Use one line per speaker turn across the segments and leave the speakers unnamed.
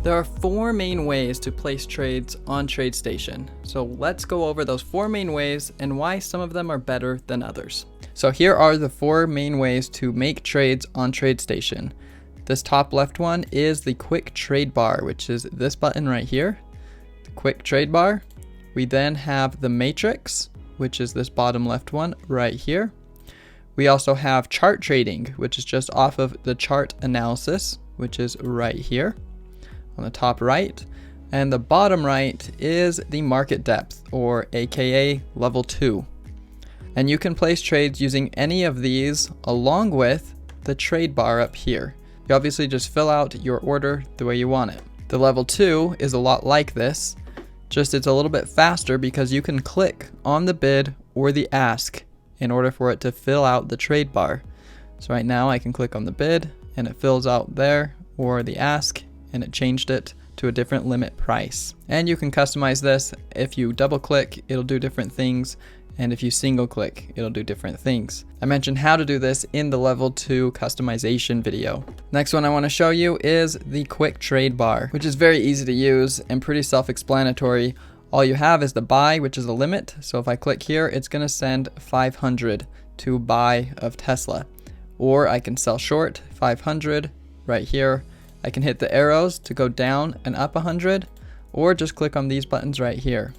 There are 4 main ways to place trades on TradeStation. So let's go over those 4 main ways and why some of them are better than others. So here are the 4 main ways to make trades on TradeStation. This top left one is the quick trade bar, which is this button right here, the quick trade bar. We then have the matrix, which is this bottom left one right here. We also have chart trading, which is just off of the chart analysis, which is right here on the top right. And the bottom right is the market depth, or AKA level 2. And you can place trades using any of these along with the trade bar up here. You obviously just fill out your order the way you want it. The level 2 is a lot like this, just it's a little bit faster because you can click on the bid or the ask in order for it to fill out the trade bar. So right now I can click on the bid and it fills out there, or the ask, and it changed it to a different limit price. And you can customize this. If you double click, it'll do different things. And if you single click, it'll do different things. I mentioned how to do this in the level 2 customization video. Next one I want to show you is the quick trade bar, which is very easy to use and pretty self-explanatory. All you have is the buy, which is a limit. So if I click here, it's going to send 500 to buy of Tesla. Or I can sell short 500 right here. I can hit the arrows to go down and up 100, or just click on these buttons right here.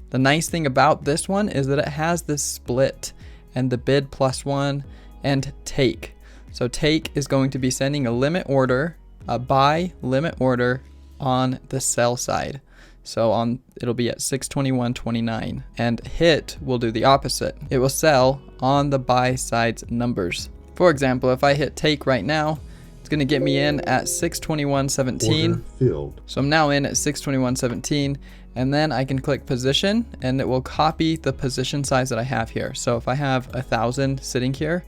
The nice thing about this one is that it has this split and the bid plus 1 and take. So take is going to be sending a limit order, a buy limit order on the sell side. So it'll be at 621.29, and hit will do the opposite. It will sell on the buy side's numbers. For example, if I hit take right now, it's going to get me in at 621.17. So I'm now in at 621.17, and then I can click position and it will copy the position size that I have here. So if I have 1,000 sitting here,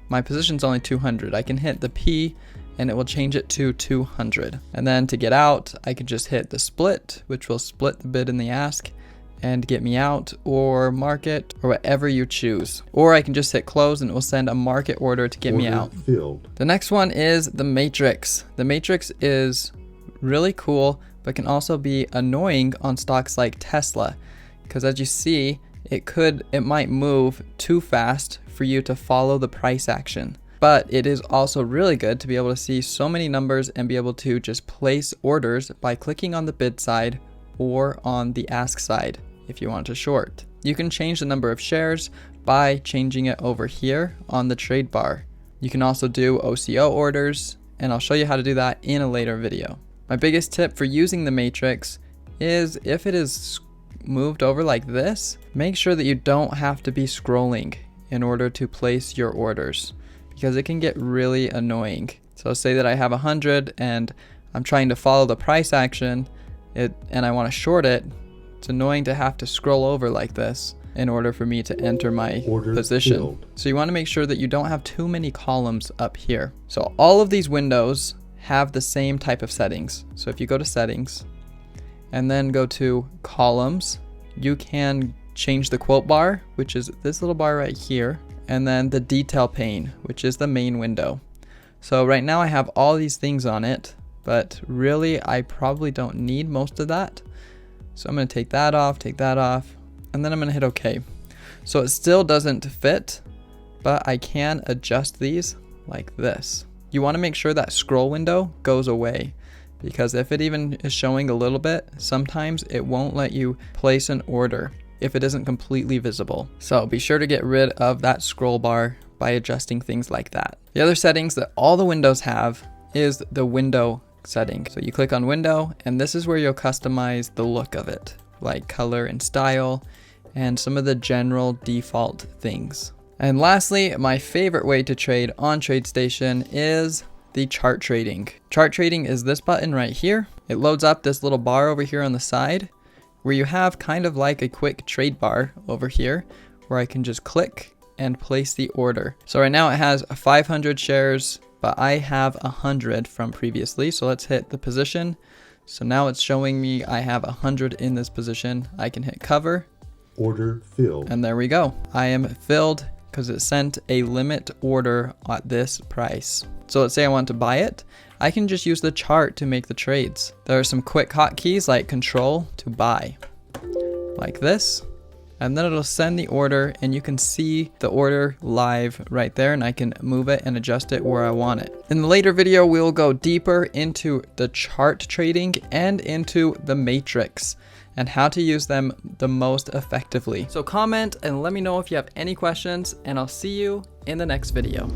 my position's only 200. I can hit the P and it will change it to 200. And then to get out, I could just hit the split, which will split the bid and the ask and get me out, or market, or whatever you choose. Or I can just hit close and it will send a market order to get me out. The next one is the matrix. The matrix is really cool, but can also be annoying on stocks like Tesla, because as you see, it might move too fast for you to follow the price action. But it is also really good to be able to see so many numbers and be able to just place orders by clicking on the bid side or on the ask side if you want to short. You can change the number of shares by changing it over here on the trade bar. You can also do OCO orders, and I'll show you how to do that in a later video. My biggest tip for using the matrix is if it is moved over like this, make sure that you don't have to be scrolling in order to place your orders, because it can get really annoying. So say that I have 100 and I'm trying to follow the price action and I want to short it. It's annoying to have to scroll over like this in order for me to enter my position. Filled. So you want to make sure that you don't have too many columns up here. So all of these windows have the same type of settings. So if you go to settings and then go to columns, you can change the quote bar, which is this little bar right here, and then the detail pane, which is the main window. So right now I have all these things on it, but really I probably don't need most of that. So I'm going to take that off, and then I'm going to hit OK. So it still doesn't fit, but I can adjust these like this. You want to make sure that scroll window goes away, because if it even is showing a little bit, sometimes it won't let you place an order if it isn't completely visible. So be sure to get rid of that scroll bar by adjusting things like that. The other settings that all the windows have is the window setting. So you click on window, and this is where you'll customize the look of it, like color and style, and some of the general default things. And lastly, my favorite way to trade on TradeStation is the chart trading. Chart trading is this button right here. It loads up this little bar over here on the side, where you have kind of like a quick trade bar over here, where I can just click and place the order. So right now it has 500 shares, but I have 100 from previously. So let's hit the position. So now it's showing me I have 100 in this position. I can hit cover.
Order filled.
And there we go. I am filled because it sent a limit order at this price. So let's say I want to buy it. I can just use the chart to make the trades. There are some quick hotkeys like control to buy, like this. And then it'll send the order and you can see the order live right there, and I can move it and adjust it where I want it. In the later video, we'll go deeper into the chart trading and into the matrix and how to use them the most effectively. So comment and let me know if you have any questions, and I'll see you in the next video.